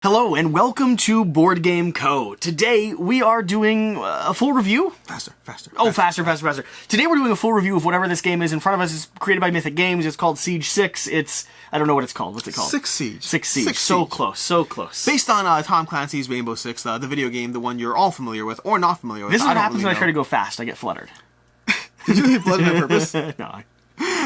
Hello and welcome to Board Game Co. Today we are doing a full review. Faster. Faster. Today we're doing a full review of whatever this game is in front of us. It's created by Mythic Games. It's called Siege 6. I don't know what it's called. What's it called? Six Siege. So close. Based on Tom Clancy's Rainbow Six, the video game, the one you're all familiar with or not familiar with. This is what happens when I try to go fast. I get fluttered. Did you get fluttered on purpose? No.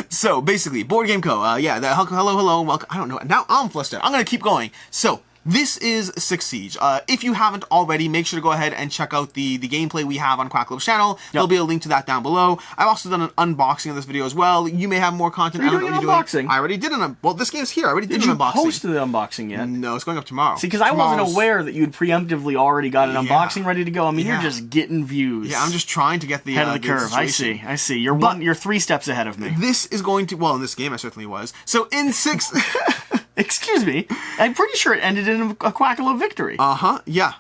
So basically, Board Game Co. Hello, welcome. I don't know. Now I'm flustered. I'm gonna keep going. So. This is Six Siege. If you haven't already, make sure to go ahead and check out the gameplay we have on Quackalow's channel. Yep. There'll be a link to that down below. I've also done an unboxing of this video as well. You may have more content. Are you doing an unboxing? I already did well, this game's here. I already did an unboxing. Did you post the unboxing yet? No, it's going up tomorrow. See, because I wasn't aware that you'd preemptively already got an unboxing ready to go. I mean, you're just getting views. Yeah, I'm just trying to get the head of the curve. I see. You're 3 steps ahead of me. This is going to, well, in this game I certainly was. So in 6... Excuse me. I'm pretty sure it ended in a Quackalow victory. Yeah.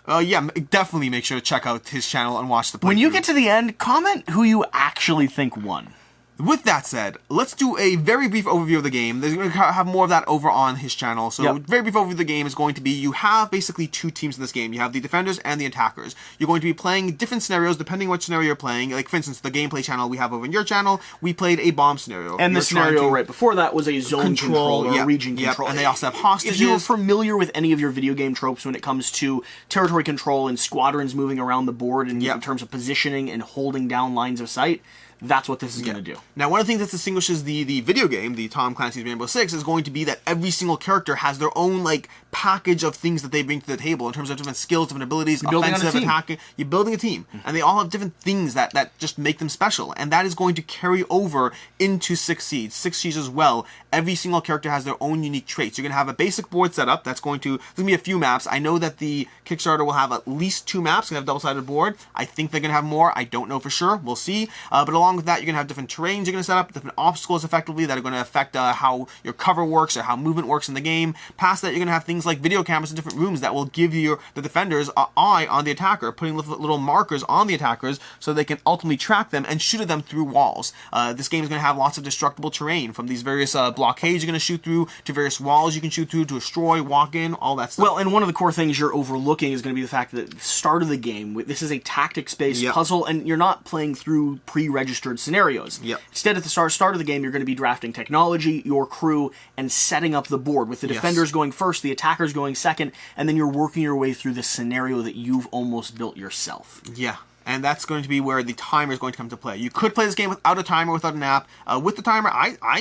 Definitely make sure to check out his channel and watch the playthrough. When you get to the end, comment who you actually think won. With that said, let's do a very brief overview of the game. There's going to have more of that over on his channel. So, Very brief overview of the game is going to be, you have basically 2 teams in this game. You have the defenders and the attackers. You're going to be playing different scenarios depending on which scenario you're playing. Like, for instance, the gameplay channel we have over in your channel, we played a bomb scenario. And the scenario right before that was a zone control or region control. And they also have hostages. If you're familiar with any of your video game tropes when it comes to territory control and squadrons moving around the board in terms of positioning and holding down lines of sight, that's what this is going to do. Now, one of the things that distinguishes the video game, the Tom Clancy's Rainbow Six, is going to be that every single character has their own, package of things that they bring to the table in terms of different skills, different abilities, offensive, attacking. You're building a team. And they all have different things that just make them special. And that is going to carry over into Six Siege. Six Siege as well. Every single character has their own unique traits. You're going to have a basic board setup. There's going to be a few maps. I know that the Kickstarter will have at least 2 maps. Going to have a double-sided board. I think they're going to have more. I don't know for sure. We'll see. But along with that, you're going to have different terrains you're going to set up, different obstacles effectively that are going to affect how your cover works or how movement works in the game. Past that, you're going to have things like video cameras in different rooms that will give you the defenders an eye on the attacker, putting little markers on the attackers so they can ultimately track them and shoot at them through walls. This game is going to have lots of destructible terrain, from these various blockades you're going to shoot through to various walls you can shoot through to destroy, walk in, all that stuff. Well, and one of the core things you're overlooking is going to be the fact that at the start of the game, this is a tactics-based puzzle, and you're not playing through pre-registered scenarios. Instead, at the start of the game, you're going to be drafting technology, your crew, and setting up the board, with the defenders going first, the attackers going second, and then you're working your way through this scenario that you've almost built yourself. Yeah. And that's going to be where the timer is going to come to play. You could play this game without a timer, without an app. With the timer,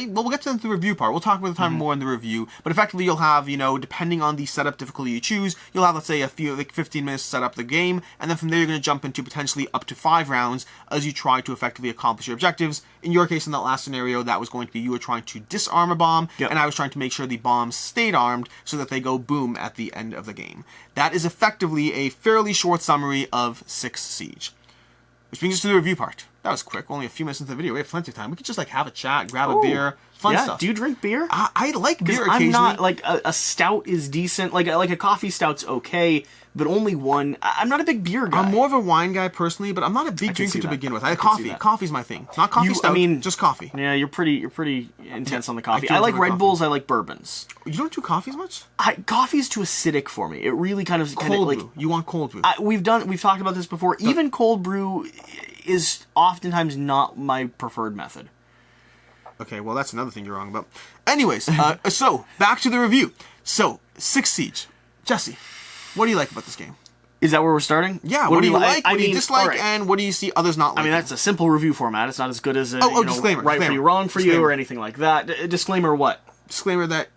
we'll get to the review part. We'll talk about the timer more in the review. But effectively, you'll have, depending on the setup difficulty you choose, you'll have, let's say, 15 minutes to set up the game. And then from there, you're going to jump into potentially up to 5 rounds as you try to effectively accomplish your objectives. In your case, in that last scenario, that was going to be you were trying to disarm a bomb, and I was trying to make sure the bombs stayed armed so that they go boom at the end of the game. That is effectively a fairly short summary of Six Siege. Which brings us to the review part. That was quick. Only a few minutes into the video. We have plenty of time. We could just have a chat, grab a beer, fun stuff. Do you drink beer? I like beer occasionally. I'm not a stout is decent. Like a coffee stout's okay, but only one. I'm not a big beer guy. I'm more of a wine guy personally, but I'm not a big drinker to begin with. Coffee's my thing. Not coffee stout. Just coffee. Yeah, you're pretty intense on the coffee. I like Red Bulls. I like bourbons. You don't do coffee as much? Coffee's too acidic for me. It really kind of cold brew. You want cold brew? We've talked about this before. Even cold brew is oftentimes not my preferred method. Okay, well, that's another thing you're wrong about. Anyways, so, back to the review. So, Six Siege. Jesse, what do you like about this game? Is that where we're starting? Yeah, what do you like, what do you dislike, and what do you see others not liking? I mean, that's a simple review format. It's not as good as disclaimer, right for you, wrong for you, or anything like that. Disclaimer what? Disclaimer that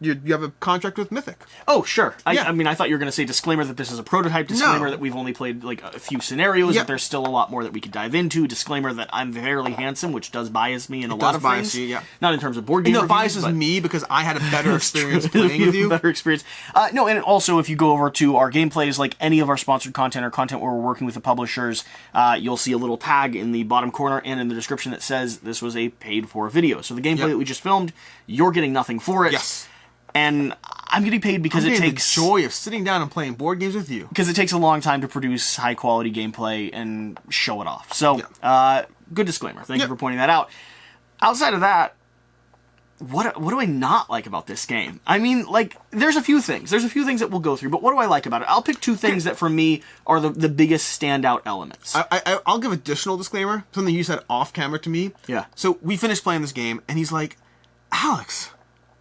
you have a contract with Mythic. Oh, sure. I mean, I thought you were going to say disclaimer that this is a prototype, disclaimer that we've only played a few scenarios, that there's still a lot more that we could dive into, disclaimer that I'm fairly handsome, which does bias me in a lot of things. Not in terms of board game reviews, it biases me because I had a better experience playing with you. Better experience. No, and also if you go over to our gameplays, like any of our sponsored content or content where we're working with the publishers, you'll see a little tag in the bottom corner and in the description that says this was a paid-for video. So the gameplay that we just filmed, you're getting nothing for it. Yes. And I'm getting paid because it takes the joy of sitting down and playing board games with you. Because it takes a long time to produce high quality gameplay and show it off. So, good disclaimer. Thank you for pointing that out. Outside of that, what do I not like about this game? I mean, like, there's a few things. There's a few things that we'll go through, but what do I like about it? I'll pick two things that, for me, are the biggest standout elements. I'll give additional disclaimer, something you said off-camera to me. Yeah. So, we finished playing this game, and he's like, Alex,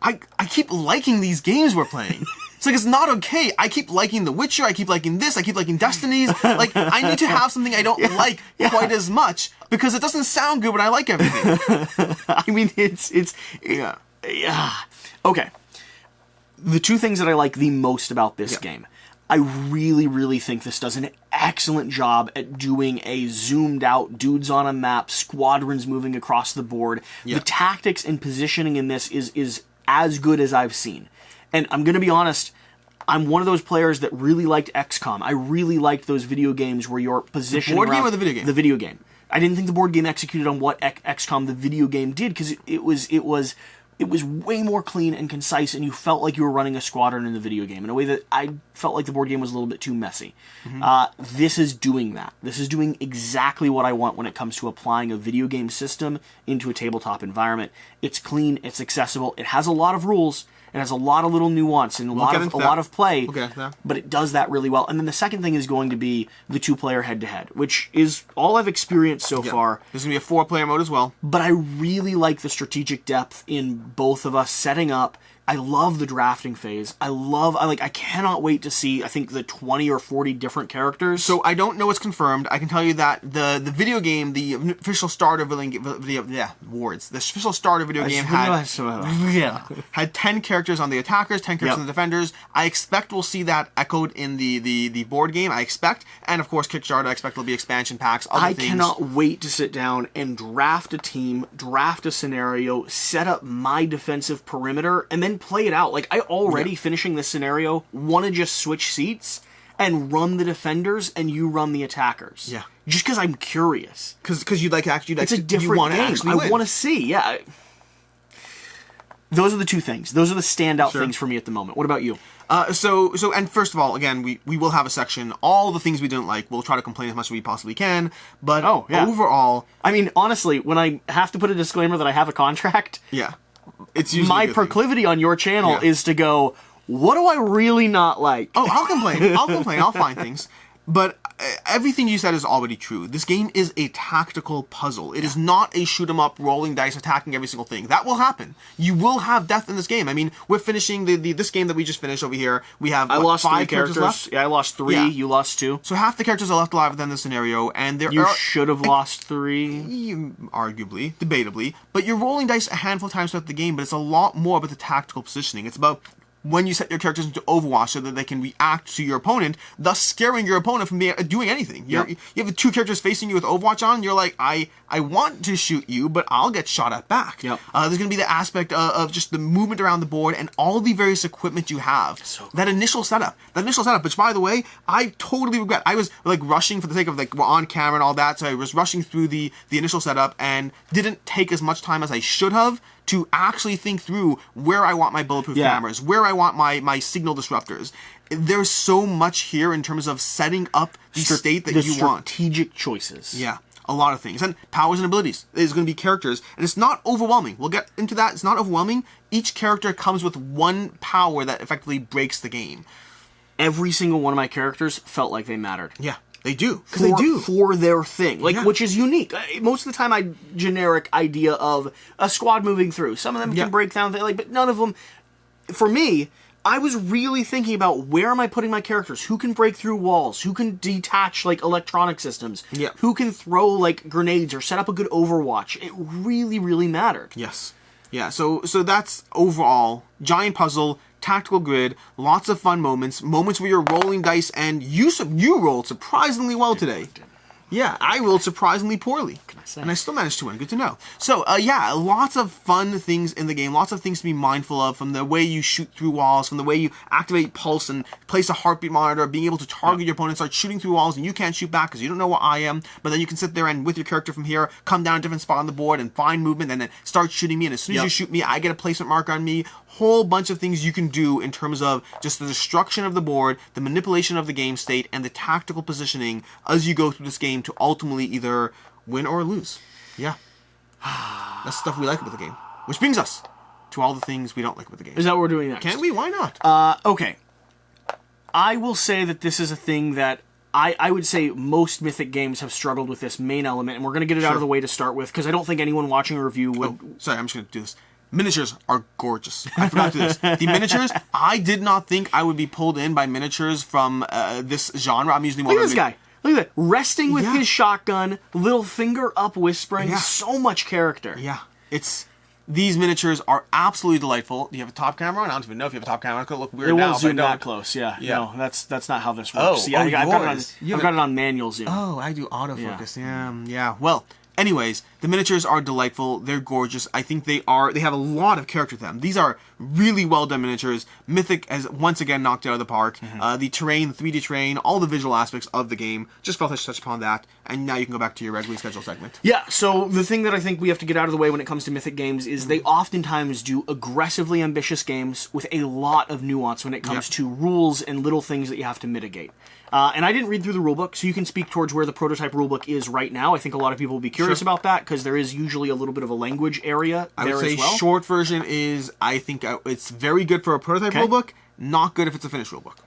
I keep liking these games we're playing. It's like, it's not okay. I keep liking The Witcher, I keep liking this, I keep liking Destinies. Like, I need to have something I don't like quite as much, because it doesn't sound good when I like everything. I mean, yeah. Okay. The two things that I like the most about this game. I really, really think this does an excellent job at doing a zoomed out, dudes on a map, squadrons moving across the board. The tactics and positioning in this is as good as I've seen. And I'm going to be honest, I'm one of those players that really liked XCOM. I really liked those video games where you're positioned around... The board game or the video game? The video game. I didn't think the board game executed on what XCOM, the video game, did, because it was way more clean and concise, and you felt like you were running a squadron in the video game in a way that I felt like the board game was a little bit too messy. This is doing that. This is doing exactly what I want when it comes to applying a video game system into a tabletop environment. It's clean, it's accessible, it has a lot of rules, it has a lot of little nuance and a lot of play, but it does that really well. And then the second thing is going to be the two-player head-to-head, which is all I've experienced so far. There's going to be a 4-player mode as well. But I really like the strategic depth in both of us setting up. I love the drafting phase. I cannot wait to see, I think, the 20 or 40 different characters. So I don't know what's confirmed. I can tell you that the video game, the official starter the official starter video game had 10 characters on the attackers, 10 characters on the defenders. I expect we'll see that echoed in the board game. I expect, and of course Kickstarter. I expect there'll be expansion packs. I cannot wait to sit down and draft a team, draft a scenario, set up my defensive perimeter, and then play it out. Like, I already, finishing this scenario, want to just switch seats and run the defenders and you run the attackers. Yeah. Just because I'm curious. Because you'd like actually... It's a different game. I want to see, yeah. Those are the two things. Those are the standout things for me at the moment. What about you? And first of all, again, we will have a section, all the things we didn't like. We'll try to complain as much as we possibly can. But overall... I mean, honestly, when I have to put a disclaimer that I have a contract... Yeah. It's my proclivity on your channel is to go, what do I really not like? Oh, I'll complain. I'll find things. But everything you said is already true. This game is a tactical puzzle. It is not a shoot 'em up, rolling dice, attacking every single thing. That will happen. You will have death in this game. I mean, we're finishing this game that we just finished over here. We have I lost 5 characters left. Yeah, I lost 3. Yeah. You lost 2. So half the characters are left alive within this scenario, and you should have lost 3. Arguably, debatably, but you're rolling dice a handful of times throughout the game. But it's a lot more about the tactical positioning. It's about when you set your characters into Overwatch so that they can react to your opponent, thus scaring your opponent from doing anything. You have the 2 characters facing you with Overwatch on, you're like, I want to shoot you, but I'll get shot at back. There's going to be the aspect of just the movement around the board and all the various equipment you have. So that initial setup, which, by the way, I totally regret. I was like rushing for the sake of like we're on camera and all that, so I was rushing through the initial setup and didn't take as much time as I should have to actually think through where I want my bulletproof cameras, where I want my signal disruptors. There's so much here in terms of setting up the state that you want. Strategic choices. Yeah, a lot of things. And powers and abilities. There's going to be characters, and it's not overwhelming. We'll get into that. It's not overwhelming. Each character comes with one power that effectively breaks the game. Every single one of my characters felt like they mattered. Yeah. They do. Because they do. For their thing. Which is unique. Most of the time, generic idea of a squad moving through. Some of them can break down, but none of them... For me, I was really thinking about where am I putting my characters? Who can break through walls? Who can detach, electronic systems? Yeah. Who can throw, grenades or set up a good Overwatch? It really, really mattered. Yes. Yeah, so that's overall. Giant puzzle, tactical grid, lots of fun moments where you're rolling dice, and you rolled surprisingly well today. Yeah, I rolled surprisingly poorly. What can I say? And I still managed to win. Good to know. So, lots of fun things in the game. Lots of things to be mindful of, from the way you shoot through walls, from the way you activate pulse and place a heartbeat monitor, being able to target your opponent, start shooting through walls, and you can't shoot back because you don't know what I am, but then you can sit there and, with your character from here, come down a different spot on the board and find movement and then start shooting me, and as soon as you shoot me, I get a placement marker on me. Whole bunch of things you can do in terms of just the destruction of the board, the manipulation of the game state, and the tactical positioning as you go through this game to ultimately either win or lose. Yeah. That's stuff we like about the game. Which brings us to all the things we don't like with the game. Is that what we're doing next? Can we? Why not? Okay. I will say that this is a thing that I would say most Mythic games have struggled with this main element, and we're going to get it out of the way to start with, because I don't think anyone watching a review would... Oh, sorry, I'm just going to do this. Miniatures are gorgeous. I forgot to do this. The miniatures, I did not think I would be pulled in by miniatures from this genre. I'm usually more... Look at this guy. Look at that. Resting with his shotgun, little finger up whispering, so much character. Yeah. These miniatures are absolutely delightful. Do you have a top camera on? I don't even know if you have a top camera. It's going to look weird now. It won't zoom that close, yeah. No, that's not how this works. I've got it on manual zoom. Oh, I do autofocus. Yeah. Well, anyways, the miniatures are delightful. They're gorgeous. I think they have a lot of character to them. These are really well done miniatures. Mythic has once again knocked it out of the park. The terrain, the 3D terrain, all the visual aspects of the game. Just felt I should touch upon that. And now you can go back to your regularly scheduled segment. Yeah, so the thing that I think we have to get out of the way when it comes to Mythic games is they oftentimes do aggressively ambitious games with a lot of nuance when it comes to rules and little things that you have to mitigate. And I didn't read through the rulebook, so you can speak towards where the prototype rulebook is right now. I think a lot of people will be curious about that, because there is usually a little bit of a language area there as well. I would say short version is, I think it's very good for a prototype rulebook, not good if it's a finished rulebook.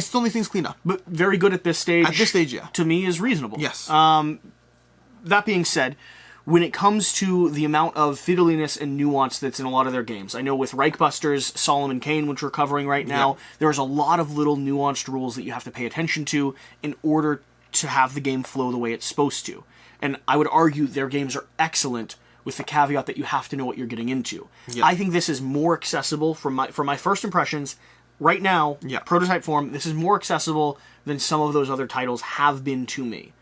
Still need things cleaned up. But very good at this stage. At this stage, yeah. To me, is reasonable. Yes. That being said, when it comes to the amount of fiddliness and nuance that's in a lot of their games, I know with Reichbusters, Solomon Kane, which we're covering right now, there's a lot of little nuanced rules that you have to pay attention to in order to have the game flow the way it's supposed to. And I would argue their games are excellent, with the caveat that you have to know what you're getting into. I think this is more accessible from my first impressions. Right now, prototype form, this is more accessible than some of those other titles have been to me.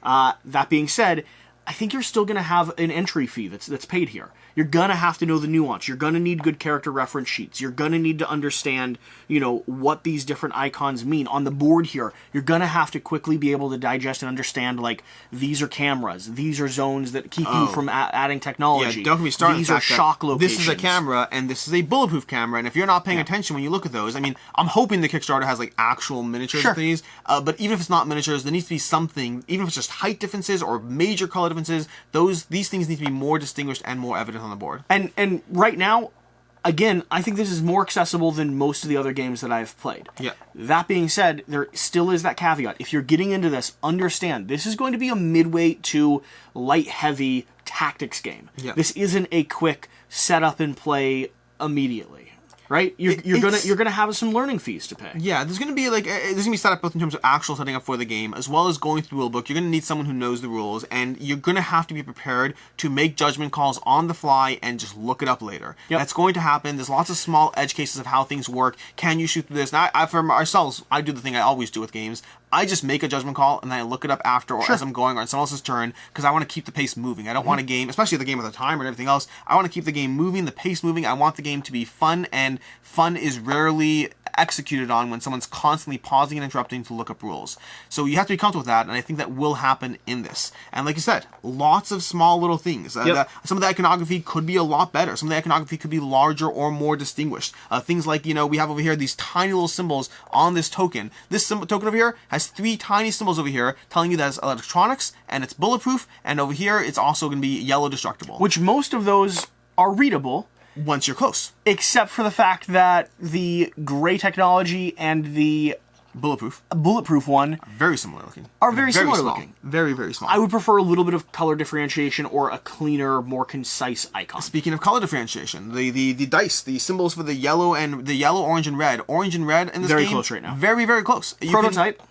That being said, I think you're still going to have an entry fee that's paid here. You're going to have to know the nuance. You're going to need good character reference sheets. You're going to need to understand, what these different icons mean. On the board here, you're going to have to quickly be able to digest and understand, like, these are cameras. These are zones that keep you from adding technology. Yeah, don't get me started. These are shock locations. This is a camera, and this is a bulletproof camera, and if you're not paying attention when you look at those, I mean, I'm hoping the Kickstarter has, like, actual miniatures of these, but even if it's not miniatures, there needs to be something, even if it's just height differences or major color differences, these things need to be more distinguished and more evident on the board. And right now, again, I think this is more accessible than most of the other games that I've played. That being said, there still is that caveat. If you're getting into this, understand this is going to be a midweight to light-heavy tactics game. This isn't a quick set up and play immediately. Right, you're gonna have some learning fees to pay. Yeah, there's gonna be set up both in terms of actual setting up for the game as well as going through the rulebook. You're gonna need someone who knows the rules, and you're gonna have to be prepared to make judgment calls on the fly and just look it up later. That's going to happen. There's lots of small edge cases of how things work. Can you shoot through this? Now, for ourselves, I do the thing I always do with games. I just make a judgment call and then I look it up after or as I'm going or on someone else's turn, because I want to keep the pace moving. I don't want a game, especially the game with a timer and everything else, I want to keep the game moving, the pace moving. I want the game to be fun, and fun is rarely executed on when someone's constantly pausing and interrupting to look up rules. So you have to be comfortable with that, and I think that will happen in this. And like you said, lots of small little things. Some of the iconography could be a lot better. Some of the iconography could be larger or more distinguished. Things like, we have over here these tiny little symbols on this token. This token over here has 3 tiny symbols over here telling you that it's electronics and it's bulletproof, and over here it's also going to be yellow destructible. Which most of those are readable. Once you're close. Except for the fact that the gray technology and the bulletproof one very similar looking. Are very similar looking. Very, very small. I would prefer a little bit of color differentiation or a cleaner, more concise icon. Speaking of color differentiation, the dice, the symbols for the yellow, orange, and red. Orange and red in this game. Very close right now. Very, very close. Prototype.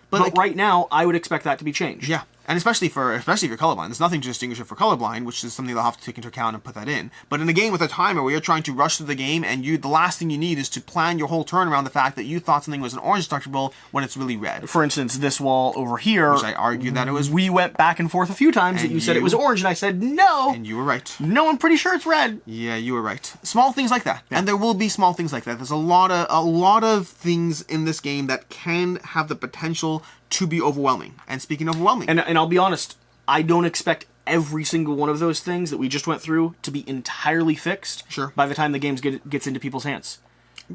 But like, right now, I would expect that to be changed. Yeah. And especially if you're colorblind. There's nothing to distinguish it for colorblind, which is something they'll have to take into account and put that in. But in a game with a timer where you're trying to rush through the game and the last thing you need is to plan your whole turn around the fact that you thought something was an orange destructible when it's really red. For instance, this wall over here, which I argued that it was. We went back and forth a few times that you said it was orange, and I said no. And you were right. No, I'm pretty sure it's red. Yeah, you were right. Small things like that. Yeah. And there will be small things like that. There's a lot of things in this game that can have the potential to be overwhelming. And speaking of overwhelming. And I'll be honest, I don't expect every single one of those things that we just went through to be entirely fixed by the time the game gets into people's hands.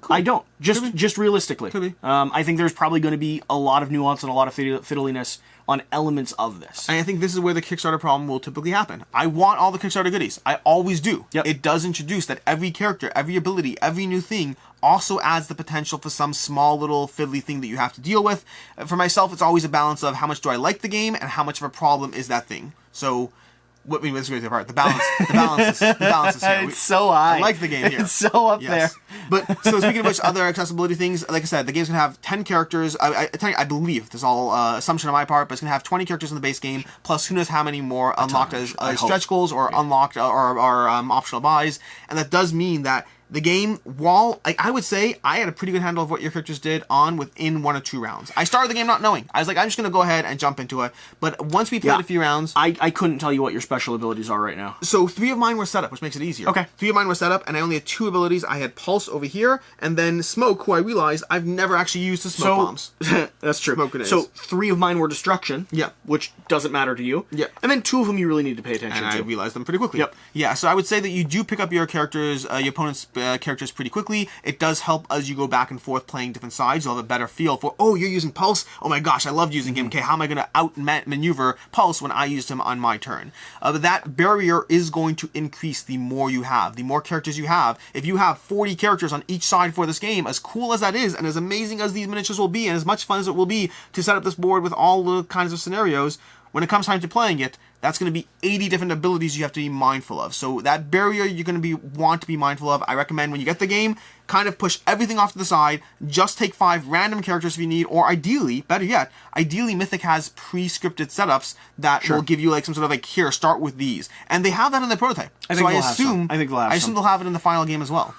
Cool. I don't. Just realistically. Could be. I think there's probably going to be a lot of nuance and a lot of fiddliness on elements of this. And I think this is where the Kickstarter problem will typically happen. I want all the Kickstarter goodies. I always do. Yep. It does introduce that every character, every ability, every new thing also adds the potential for some small little fiddly thing that you have to deal with. For myself, it's always a balance of how much do I like the game and how much of a problem is that thing. So, what I mean, this is the part. The balance is here. It's so high. I like the game here. It's so up there. But so speaking of which, other accessibility things, like I said, the game's gonna have 10 characters. I believe this is all assumption on my part, but it's gonna have 20 characters in the base game, plus who knows how many more unlocked as stretch goals or unlocked or optional buys, and that does mean that the game, while I would say I had a pretty good handle of what your characters did within 1 or 2 rounds. I started the game not knowing. I was like, I'm just going to go ahead and jump into it. But once we played a few rounds... I couldn't tell you what your special abilities are right now. So 3 of mine were set up, which makes it easier. Okay. 3 of mine were set up, and I only had 2 abilities. I had Pulse over here, and then Smoke, who I realized I've never actually used the smoke bombs. That's true. Smoke grenades. So 3 of mine were Destruction. Yeah. Which doesn't matter to you. Yeah. And then 2 of them you really need to pay attention to. And I realized them pretty quickly. Yep. Yeah, so I would say that you do pick up your characters, your opponent's characters pretty quickly. It does help as you go back and forth playing different sides. You'll have a better feel for, oh, you're using Pulse? Oh my gosh, I loved using him. Okay, how am I going to out-maneuver Pulse when I used him on my turn? But that barrier is going to increase the more you have, the more characters you have. If you have 40 characters on each side for this game, as cool as that is, and as amazing as these miniatures will be, and as much fun as it will be to set up this board with all the kinds of scenarios, when it comes time to playing it, that's going to be 80 different abilities you have to be mindful of. So that barrier you're going to want to be mindful of. I recommend when you get the game, kind of push everything off to the side. Just take 5 random characters if you need, or ideally, better yet, ideally Mythic has pre-scripted setups that will give you like some sort of like, here, start with these. And they have that in the prototype. I think they'll have it in the final game as well.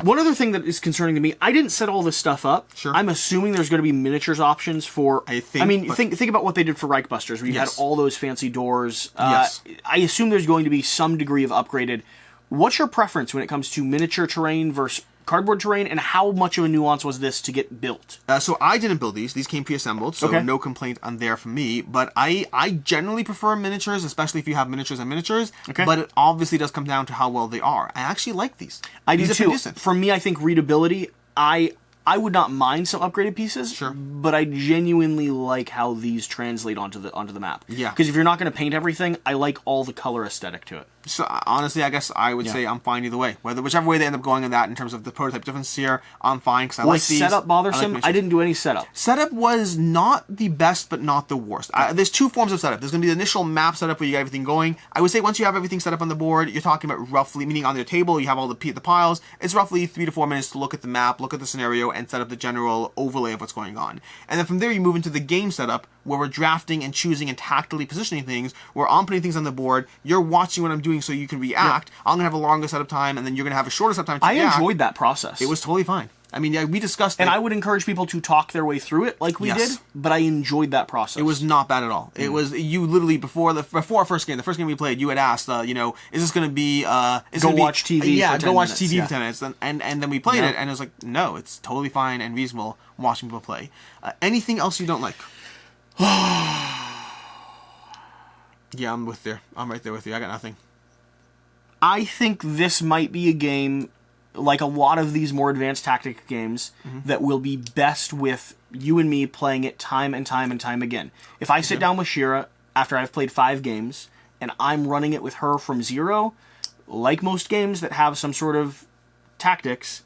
One other thing that is concerning to me, I didn't set all this stuff up. Sure. I'm assuming there's going to be miniatures options for... think about what they did for Reichbusters, where you had all those fancy doors. Yes. I assume there's going to be some degree of upgraded. What's your preference when it comes to miniature terrain versus cardboard terrain, and how much of a nuance was this to get built? So I didn't build these. These came pre-assembled, so no complaint on there from me. But I generally prefer miniatures, especially if you have miniatures and miniatures. Okay. But it obviously does come down to how well they are. I actually like these. I do these too. For me, I think readability, I would not mind some upgraded pieces, but I genuinely like how these translate onto the map. Yeah. Because if you're not going to paint everything, I like all the color aesthetic to it. So honestly, I guess I would say I'm fine either way. Whichever way they end up going in that, in terms of the prototype difference here, I'm fine because I like these. Was setup bothersome? I didn't do any setup. Setup was not the best, but not the worst. There's 2 forms of setup. There's going to be the initial map setup where you got everything going. I would say once you have everything set up on the board, you're talking about roughly, meaning on your table, you have all the piles. It's roughly 3 to 4 minutes to look at the map, look at the scenario, and set up the general overlay of what's going on. And then from there, you move into the game setup, where we're drafting and choosing and tactically positioning things, where I'm putting things on the board, you're watching what I'm doing so you can react. I'm going to have a longer setup time, and then you're going to have a shorter setup time to react. I enjoyed that process. It was totally fine. I mean, we discussed it. And I would encourage people to talk their way through it like we did, but I enjoyed that process. It was not bad at all. It was, you literally, before our first game, the first game we played, you had asked, is this going to be... go watch TV for 10 go watch minutes. TV for 10 minutes. And then we played it, and it was like, no, it's totally fine and reasonable watching people play. Anything else you don't like? Yeah, I'm right there with you. I got nothing. I think this might be a game, like a lot of these more advanced tactic games, that will be best with you and me playing it time and time and time again. If I sit down with Shira after I've played 5 games, and I'm running it with her from 0, like most games that have some sort of tactics,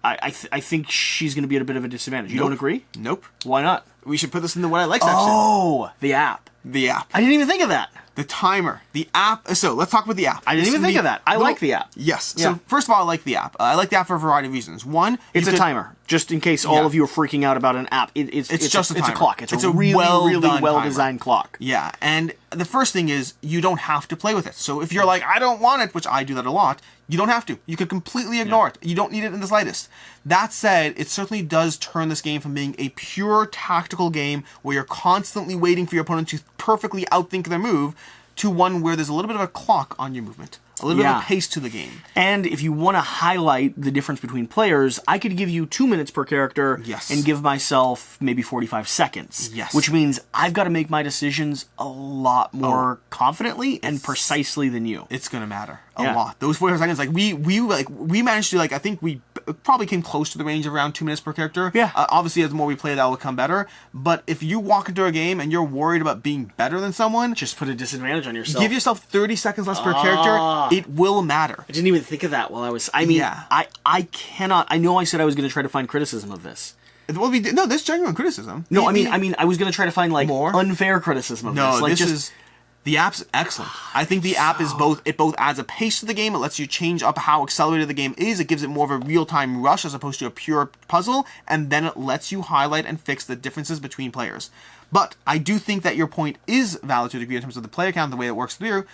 I think she's going to be at a bit of a disadvantage. You don't agree? Nope. Why not? We should put this in the what I like section. Oh, the app. The app. I didn't even think of that. The timer. The app. So, let's talk about the app. I didn't even think of that. I like the app. Yes. So, first of all, I like the app. I like the app for a variety of reasons. One, it's a timer. Just in case all of you are freaking out about an app, it's just a timer. It's a clock. It's a really well-designed clock. Yeah, and the first thing is, you don't have to play with it. So, if you're like, I don't want it, which I do that a lot, you don't have to. You can completely ignore it. You don't need it in the slightest. That said, it certainly does turn this game from being a pure tactical game where you're constantly waiting for your opponent to perfectly outthink their move to one where there's a little bit of a clock on your movement. A little bit of a pace to the game. And if you want to highlight the difference between players, I could give you 2 minutes per character and give myself maybe 45 seconds. Yes. Which means I've got to make my decisions a lot more confidently and precisely than you. It's going to matter a lot. Those 45 seconds, like we managed to, like, I think we probably came close to the range of around 2 minutes per character. Yeah. Obviously, as the more we play, that will become better. But if you walk into a game and you're worried about being better than someone, just put a disadvantage on yourself. Give yourself 30 seconds less per character. It will matter. I didn't even think of that while I was... I mean, I cannot... I know I said I was going to try to find criticism of this. Well, no, there's genuine criticism. No, I mean, I was going to try to find, like, more unfair criticism of this. No, like, this is... The app's excellent. I think the app is both... It both adds a pace to the game. It lets you change up how accelerated the game is. It gives it more of a real-time rush as opposed to a pure puzzle. And then it lets you highlight and fix the differences between players. But I do think that your point is valid to a degree in terms of the player count, the way it works there,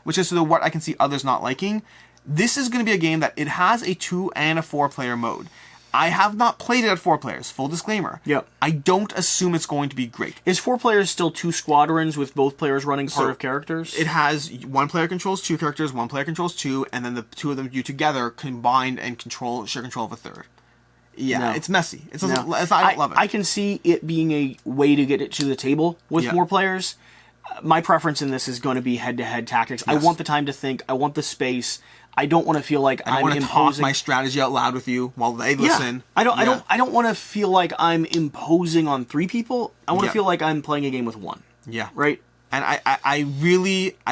which is sort of what I can see others not liking. This is going to be a game that it has a 2 and a 4 player mode. I have not played it at 4 players, full disclaimer. Yep. I don't assume it's going to be great. Is 4 players still 2 squadrons with both players running part of characters? It has 1 player controls 2 characters, 1 player controls 2, and then the 2 of them you together combined and share control of a third. Yeah, it's messy. I don't love it. I can see it being a way to get it to the table with more players. My preference in this is going to be head-to-head tactics. Yes. I want the time to think. I want the space. I don't want to feel like I'm imposing. I want to talk my strategy out loud with you while they listen. I don't want to feel like I'm imposing on 3 people. I want to feel like I'm playing a game with 1. Yeah. Right? And I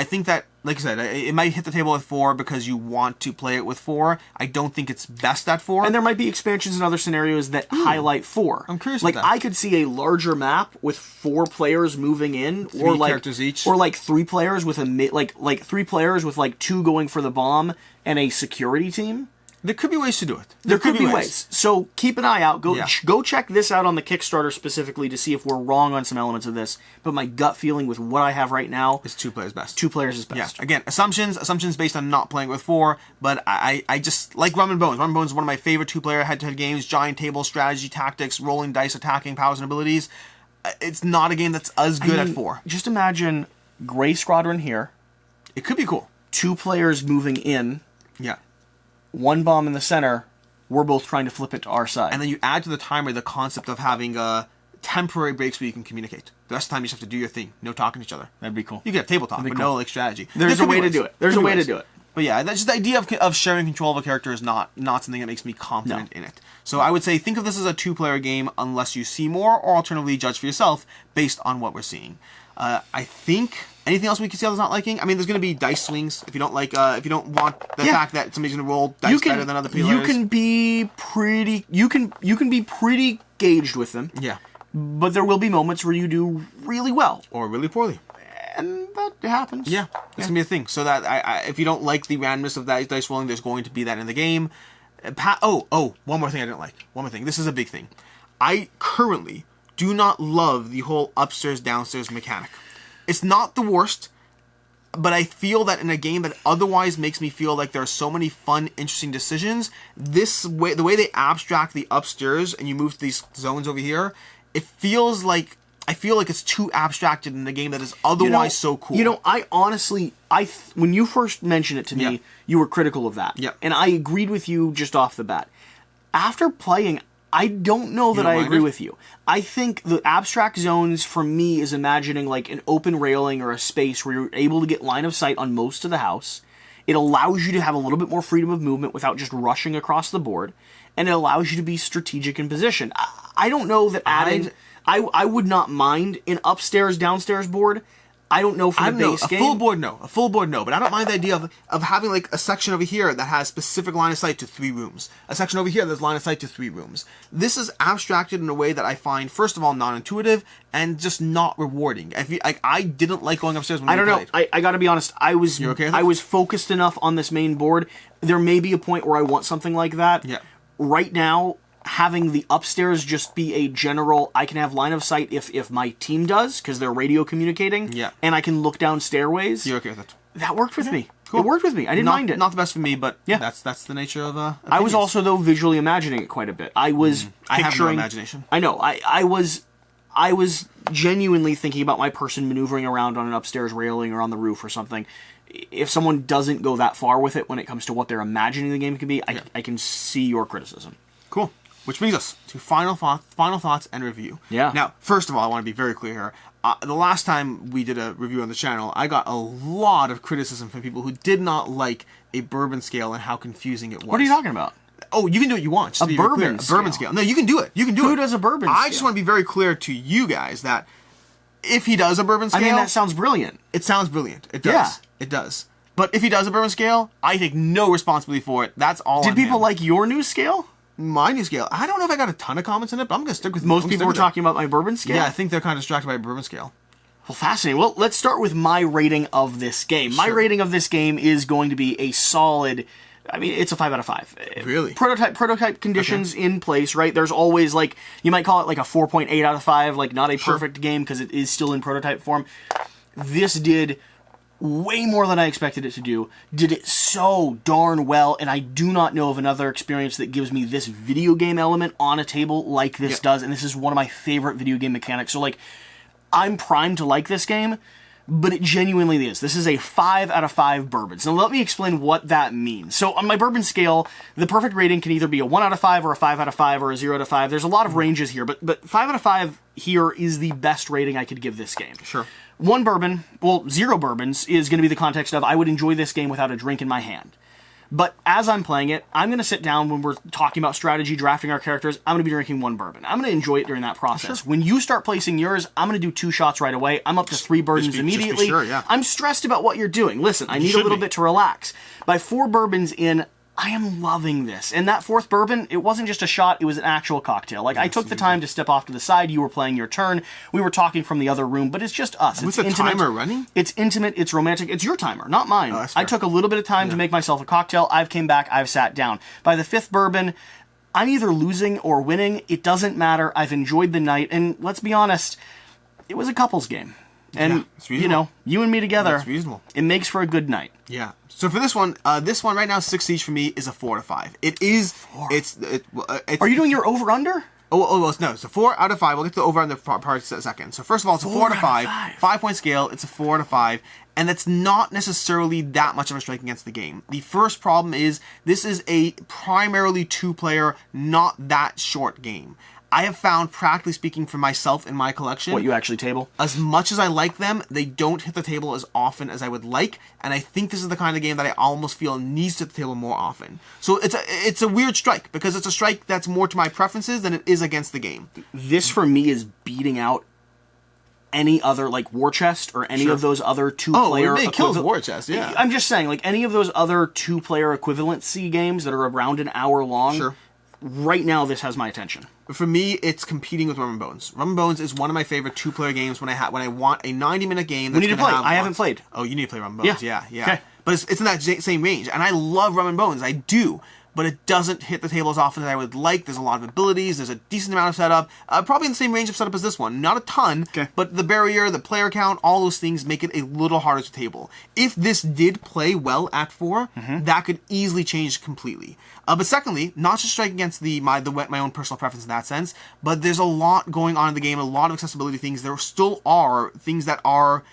think that, like I said, it might hit the table with 4 because you want to play it with 4. I don't think it's best at 4. And there might be expansions in other scenarios that highlight 4. I'm curious like, about that. I could see a larger map with 4 players moving in. 3 characters each. Or like 3 players with like 3 players with like 2 going for the bomb and a security team. There could be ways to do it. There could be ways. So keep an eye out. Go check this out on the Kickstarter specifically to see if we're wrong on some elements of this. But my gut feeling with what I have right now is 2 players best. 2 players is best. Yeah. Again, assumptions based on not playing with 4. But I just like Rum and Bones. Rum and Bones is one of my favorite 2-player head-to-head games. Giant table, strategy, tactics, rolling dice, attacking, powers and abilities. It's not a game that's as good at 4. Just imagine Gray Squadron here. It could be cool. 2 players moving in. Yeah. 1 bomb in the center, we're both trying to flip it to our side. And then you add to the timer the concept of having temporary breaks where you can communicate. The rest of the time you just have to do your thing. No talking to each other. That'd be cool. You can have table talk, but no like strategy. There's a way to do it. There's a way to do it. But yeah, that's just the idea of sharing control of a character is not something that makes me confident in it. So I would say think of this as a 2-player game unless you see more, or alternatively judge for yourself based on what we're seeing. I think... Anything else we can see others not liking? I mean, there's going to be dice swings if you don't like. If you don't want the fact that somebody's going to roll dice better than other people. You can be pretty. You can be pretty gauged with them. Yeah. But there will be moments where you do really well or really poorly, and that happens. Yeah, it's gonna be a thing. So that if you don't like the randomness of that dice rolling, there's going to be that in the game. One more thing I didn't like. One more thing. This is a big thing. I currently do not love the whole upstairs downstairs mechanic. It's not the worst, but I feel that in a game that otherwise makes me feel like there are so many fun, interesting decisions, the way they abstract the upstairs and you move to these zones over here, it feels like I feel like it's too abstracted in a game that is otherwise so cool. You know, I honestly, when you first mentioned it to me, you were critical of that. Yeah. And I agreed with you just off the bat. After playing, I don't know that I agree with you. I think the abstract zones for me is imagining like an open railing or a space where you're able to get line of sight on most of the house. It allows you to have a little bit more freedom of movement without just rushing across the board. And it allows you to be strategic in position. I don't know that adding... I would not mind an upstairs, downstairs board. I don't know for the base game. A full board, no. But I don't mind the idea of having like a section over here that has specific line of sight to 3 rooms. A section over here that's line of sight to 3 rooms. This is abstracted in a way that I find, first of all, non-intuitive and just not rewarding. I didn't like going upstairs when we played. I gotta be honest. I was focused enough on this main board. There may be a point where I want something like that. Yeah. Right now, having the upstairs just be a general, I can have line of sight if my team does, because they're radio communicating, and I can look down stairways. You're okay with it? That worked with me. Cool. It worked with me. I didn't mind it. Not the best for me, but that's the nature of I was also, though, visually imagining it quite a bit. I was picturing... I have no imagination. I know. I was genuinely thinking about my person maneuvering around on an upstairs railing or on the roof or something. if someone doesn't go that far with it when it comes to what they're imagining the game can be, I can see your criticism. Cool. Which brings us to final thoughts and review. Yeah. Now, first of all, I want to be very clear here. The last time we did a review on the channel, I got a lot of criticism from people who did not like a bourbon scale and how confusing it was. What are you talking about? Oh, you can do what you want. Just a bourbon scale. A bourbon scale. No, you can do it. You can do it. Who does a bourbon scale? I just want to be very clear to you guys that if he does a bourbon scale... I mean, that sounds brilliant. It sounds brilliant. It does. Yeah. It does. But if he does a bourbon scale, I take no responsibility for it. That's all Did people like your new scale? My new scale. I don't know if I got a ton of comments in it, but I'm going to stick with... Most people were talking about my bourbon scale? Yeah, I think they're kind of distracted by a bourbon scale. Well, fascinating. Well, let's start with my rating of this game. Sure. My rating of this game is going to be a solid... I mean, it's a 5 out of 5. Really? Prototype conditions in place, right? There's always, like, you might call it like a 4.8 out of 5, like not a perfect game because it is still in prototype form. This did way more than I expected it to do. Did it so darn well, and I do not know of another experience that gives me this video game element on a table like this does, and this is one of my favorite video game mechanics. So, like, I'm primed to like this game, but it genuinely is. This is a 5 out of 5 bourbons. Now, let me explain what that means. So, on my bourbon scale, the perfect rating can either be a 1 out of 5 or a 5 out of 5 or a 0 out of 5. There's a lot of ranges here, but 5 out of 5 here is the best rating I could give this game. Sure. 1 bourbon, well, 0 bourbons is going to be the context of I would enjoy this game without a drink in my hand. But as I'm playing it, I'm going to sit down when we're talking about strategy, drafting our characters, I'm going to be drinking 1 bourbon. I'm going to enjoy it during that process. Sure. When you start placing yours, I'm going to do 2 shots right away. I'm up to 3 bourbons immediately. Sure, yeah. I'm stressed about what you're doing. Listen, I need a little bit to relax. By 4 bourbons in, I am loving this. And that 4th bourbon, it wasn't just a shot, it was an actual cocktail. Like, I took the time to step off to the side, you were playing your turn, we were talking from the other room, but it's just us. With the timer running? It's intimate, it's romantic, it's your timer, not mine. Oh, that's fair. I took a little bit of time to make myself a cocktail, I've came back, I've sat down. By the 5th bourbon, I'm either losing or winning, it doesn't matter, I've enjoyed the night, and let's be honest, it was a couple's game. And, you know, you and me together, it makes for a good night. Yeah. So for this one right now, 6 Siege for me is a 4 out of 5. It is. 4. It's. Are you doing your over under? Oh, no. It's a 4 out of 5. We'll get to the over under part in a second. So first of all, it's a 4 out of 5. 5-point scale. It's a 4 out of 5. And that's not necessarily that much of a strike against the game. The first problem is this is a primarily 2-player, not that short game. I have found, practically speaking, for myself in my collection... What, you actually table? As much as I like them, they don't hit the table as often as I would like, and I think this is the kind of game that I almost feel needs to hit the table more often. So it's a weird strike, because it's a strike that's more to my preferences than it is against the game. This, for me, is beating out any other, like, War Chest, or any of those other 2-player... Oh, it kills War Chest, yeah. I'm just saying, like, any of those other 2-player equivalency games that are around an hour long... Sure. Right now, this has my attention. For me, it's competing with Rum and Bones. Rum and Bones is one of my favorite 2-player games when I want a 90-minute game. We need to play. I haven't played. Oh, you need to play Rum and Bones. Yeah. Okay. But it's in that same range, and I love Rum and Bones. I do. But it doesn't hit the table as often as I would like. There's a lot of abilities. There's a decent amount of setup. Probably in the same range of setup as this one. Not a ton, but the barrier, the player count, all those things make it a little harder to table. If this did play well at 4, that could easily change completely. But secondly, not just strike against my own personal preference in that sense, but there's a lot going on in the game, a lot of accessibility things. There still are things that are...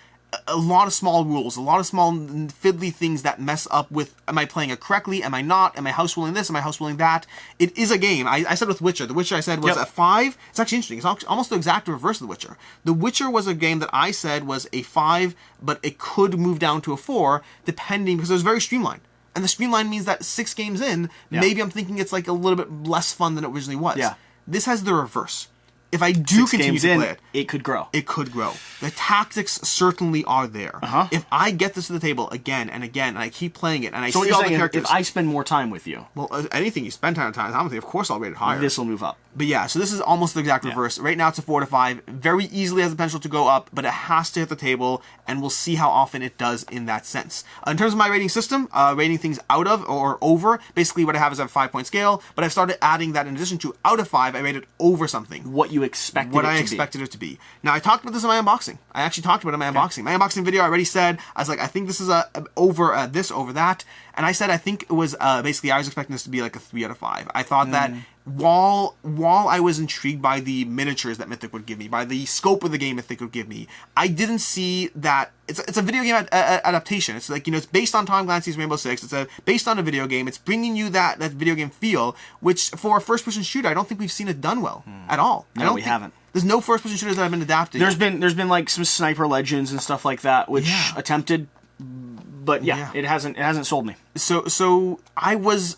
a lot of small rules, a lot of small fiddly things that mess up with, am I playing it correctly, am I not, am I house ruling this, am I house ruling that? It is a game. I said with Witcher, The Witcher I said was a 5. It's actually interesting. It's almost the exact reverse of The Witcher. The Witcher was a game that I said was a 5, but it could move down to a 4, depending, because it was very streamlined. And the streamline means that 6 games in, maybe I'm thinking it's like a little bit less fun than it originally was. Yeah. This has the reverse. If I do continue to play it, it could grow. It could grow. The tactics certainly are there. If I get this to the table again and again, and I keep playing it, and I see all the characters... if I spend more time with you... Well, anything you spend time with me, of course I'll rate it higher. This will move up. But yeah, so this is almost the exact reverse. Right now it's a 4 to 5. Very easily has the potential to go up, but it has to hit the table, and we'll see how often it does in that sense. In terms of my rating system, rating things out of or over, basically what I have is a 5-point scale, but I've started adding that in addition to out of 5, I rated over something. What you expected what I expected it to be. Now, I talked about this in my unboxing. I actually talked about it in my unboxing. My unboxing video, I already said, I was like, I think this is over that. And I said, I think it was, basically, I was expecting this to be like a 3 out of 5. I thought that while I was intrigued by the miniatures that Mythic would give me, by the scope of the game Mythic would give me, I didn't see that it's a video game adaptation. It's like, it's based on Tom Clancy's Rainbow Six. It's based on a video game. It's bringing you that video game feel, which for a first-person shooter, I don't think we've seen it done well at all. No, we haven't. There's no first-person shooters that have been adapted. There's been like some Sniper Legends and stuff like that, which attempted, but it hasn't sold me. So I was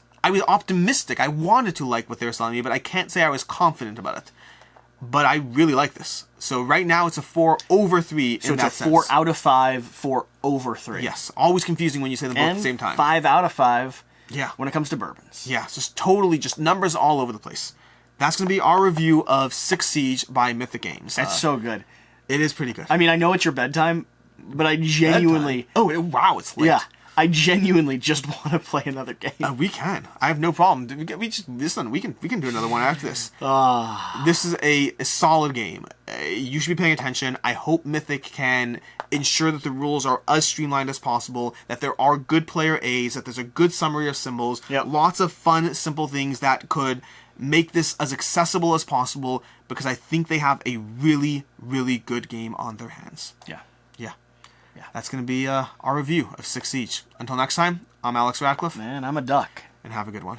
optimistic. I wanted to like what they were selling me, but I can't say I was confident about it. But I really like this. So right now it's a 4 over 3 so in that sense. So it's a 4 out of 5, 4 over 3. Yes. Always confusing when you say them both at the same time. 5 out of 5 yeah. when it comes to bourbons. Yeah, it's just numbers all over the place. That's going to be our review of Six Siege by Mythic Games. That's so good. It is pretty good. I mean, I know it's your bedtime, but I genuinely... Oh, wow, it's late. Yeah. I genuinely just want to play another game. We can. I have no problem. We can do another one after this. This is a solid game. You should be paying attention. I hope Mythic can ensure that the rules are as streamlined as possible, that there are good player A's, that there's a good summary of symbols, lots of fun, simple things that could make this as accessible as possible, because I think they have a really, really good game on their hands. Yeah. That's going to be our review of Six Siege. Until next time, I'm Alex Radcliffe. And I'm a duck. And have a good one.